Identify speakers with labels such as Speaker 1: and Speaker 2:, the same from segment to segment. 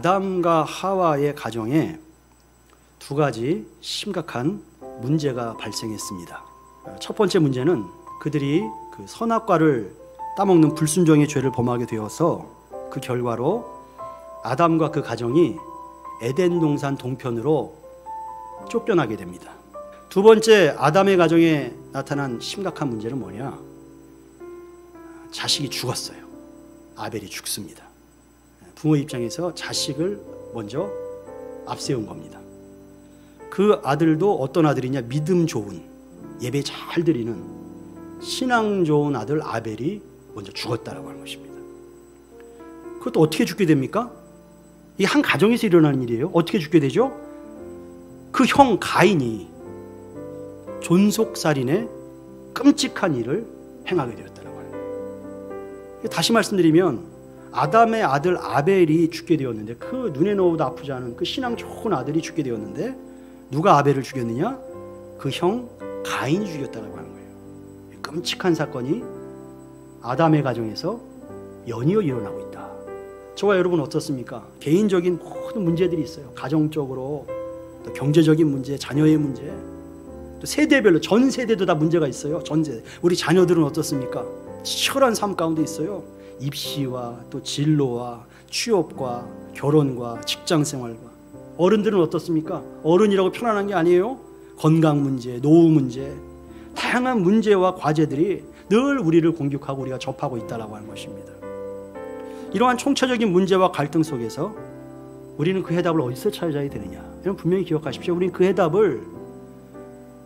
Speaker 1: 아담과 하와의 가정에 두 가지 심각한 문제가 발생했습니다. 첫 번째 문제는 그들이 그 선악과를 따먹는 불순종의 죄를 범하게 되어서 그 결과로 아담과 그 가정이 에덴 동산 동편으로 쫓겨나게 됩니다. 두 번째, 아담의 가정에 나타난 심각한 문제는 뭐냐? 자식이 죽었어요. 아벨이 죽습니다. 부모 입장에서 자식을 먼저 앞세운 겁니다. 그 아들도 어떤 아들이냐? 믿음 좋은, 예배 잘 드리는 신앙 좋은 아들 아벨이 먼저 죽었다라고 하는 것입니다. 그것도 어떻게 죽게 됩니까? 이 한 가정에서 일어나는 일이에요. 어떻게 죽게 되죠? 그 형 가인이 존속살인의 끔찍한 일을 행하게 되었다라고 하는 거예요. 다시 말씀드리면 아담의 아들 아벨이 죽게 되었는데, 그 눈에 넣어도 아프지 않은 그 신앙 좋은 아들이 죽게 되었는데, 누가 아벨을 죽였느냐? 그 형 가인이 죽였다라고 하는 거예요. 끔찍한 사건이 아담의 가정에서 연이어 일어나고 있다. 저와 여러분 어떻습니까? 개인적인 모든 문제들이 있어요. 가정적으로, 또 경제적인 문제, 자녀의 문제, 또 세대별로, 전 세대도 다 문제가 있어요. 전 세대. 우리 자녀들은 어떻습니까? 치열한 삶 가운데 있어요. 입시와 또 진로와 취업과 결혼과 직장생활과. 어른들은 어떻습니까? 어른이라고 편안한 게 아니에요. 건강 문제, 노후 문제, 다양한 문제와 과제들이 늘 우리를 공격하고 우리가 접하고 있다고 하는 것입니다. 이러한 총체적인 문제와 갈등 속에서 우리는 그 해답을 어디서 찾아야 되느냐? 여러분 분명히 기억하십시오. 우리는 그 해답을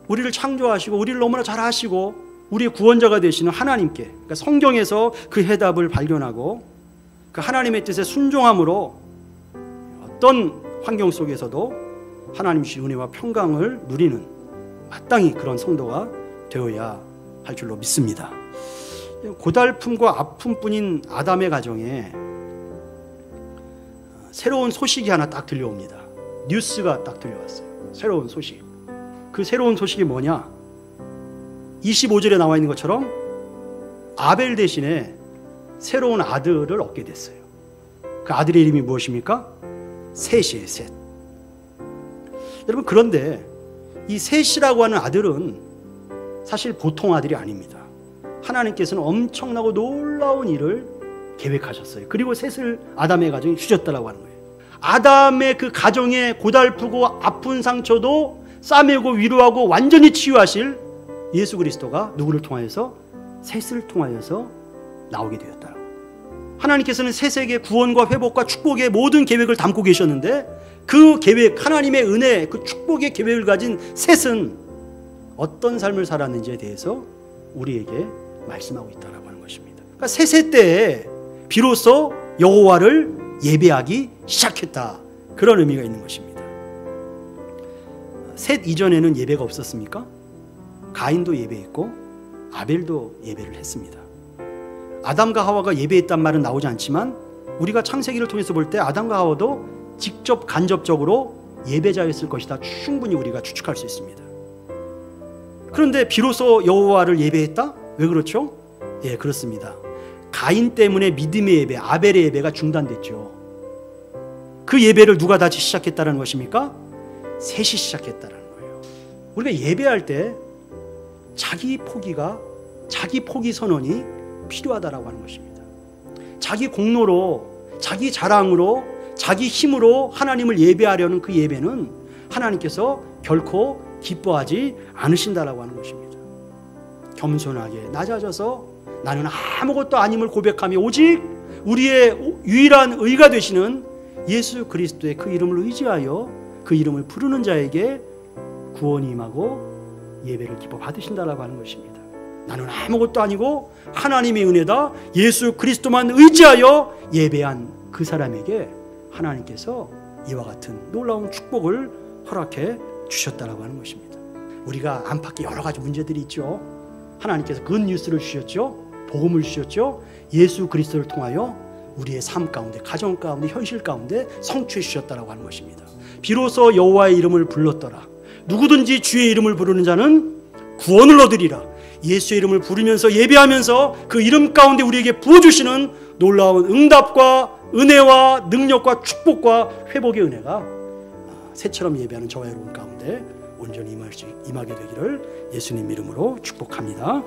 Speaker 1: 우리를 창조하시고 우리를 너무나 잘 아시고 우리의 구원자가 되시는 하나님께, 그러니까 성경에서 그 해답을 발견하고 그 하나님의 뜻에 순종함으로 어떤 환경 속에서도 하나님 주신 은혜와 평강을 누리는 마땅히 그런 성도가 되어야 할 줄로 믿습니다. 고달픔과 아픔뿐인 아담의 가정에 새로운 소식이 하나 딱 들려옵니다. 뉴스가 딱 들려왔어요. 새로운 소식. 그 새로운 소식이 뭐냐? 25절에 나와 있는 것처럼 아벨 대신에 새로운 아들을 얻게 됐어요. 그 아들의 이름이 무엇입니까? 셋이에요. 셋. 여러분, 그런데 이 셋이라고 하는 아들은 사실 보통 아들이 아닙니다. 하나님께서는 엄청나고 놀라운 일을 계획하셨어요. 그리고 셋을 아담의 가정에 주셨다라고 하는 거예요. 아담의 그 가정의 고달프고 아픈 상처도 싸매고 위로하고 완전히 치유하실 예수 그리스도가 누구를 통하여서? 셋을 통하여서 나오게 되었다라고. 하나님께서는 셋에게 구원과 회복과 축복의 모든 계획을 담고 계셨는데, 그 계획, 하나님의 은혜, 그 축복의 계획을 가진 셋은 어떤 삶을 살았는지에 대해서 우리에게 말씀하고 있다라고 하는 것입니다. 그러니까 셋의 때에 비로소 여호와를 예배하기 시작했다, 그런 의미가 있는 것입니다. 셋 이전에는 예배가 없었습니까? 가인도 예배했고 아벨도 예배를 했습니다. 아담과 하와가 예배했단 말은 나오지 않지만 우리가 창세기를 통해서 볼 때 아담과 하와도 직접 간접적으로 예배자였을 것이다, 충분히 우리가 추측할 수 있습니다. 그런데 비로소 여호와를 예배했다? 왜 그렇죠? 예, 그렇습니다. 가인 때문에 믿음의 예배, 아벨의 예배가 중단됐죠. 그 예배를 누가 다시 시작했다는 것입니까? 셋이 시작했다는 거예요. 우리가 예배할 때 자기 포기 선언이 필요하다라고 하는 것입니다. 자기 공로로, 자기 자랑으로, 자기 힘으로 하나님을 예배하려는 그 예배는 하나님께서 결코 기뻐하지 않으신다라고 하는 것입니다. 겸손하게 낮아져서 나는 아무것도 아님을 고백하며 오직 우리의 유일한 의가 되시는 예수 그리스도의 그 이름을 의지하여 그 이름을 부르는 자에게 구원이 임하고 예배를 기뻐 받으신다라고 하는 것입니다. 나는 아무것도 아니고 하나님의 은혜다, 예수 그리스도만 의지하여 예배한 그 사람에게 하나님께서 이와 같은 놀라운 축복을 허락해 주셨다라고 하는 것입니다. 우리가 안팎에 여러 가지 문제들이 있죠. 하나님께서 굿뉴스를 주셨죠. 복음을 주셨죠. 예수 그리스도를 통하여 우리의 삶 가운데, 가정 가운데, 현실 가운데 성취해 주셨다라고 하는 것입니다. 비로소 여호와의 이름을 불렀더라. 누구든지 주의 이름을 부르는 자는 구원을 얻으리라. 예수의 이름을 부르면서 예배하면서 그 이름 가운데 우리에게 부어주시는 놀라운 응답과 은혜와 능력과 축복과 회복의 은혜가 새처럼 예배하는 저와 여러분 가운데 온전히 임하게 되기를 예수님 이름으로 축복합니다.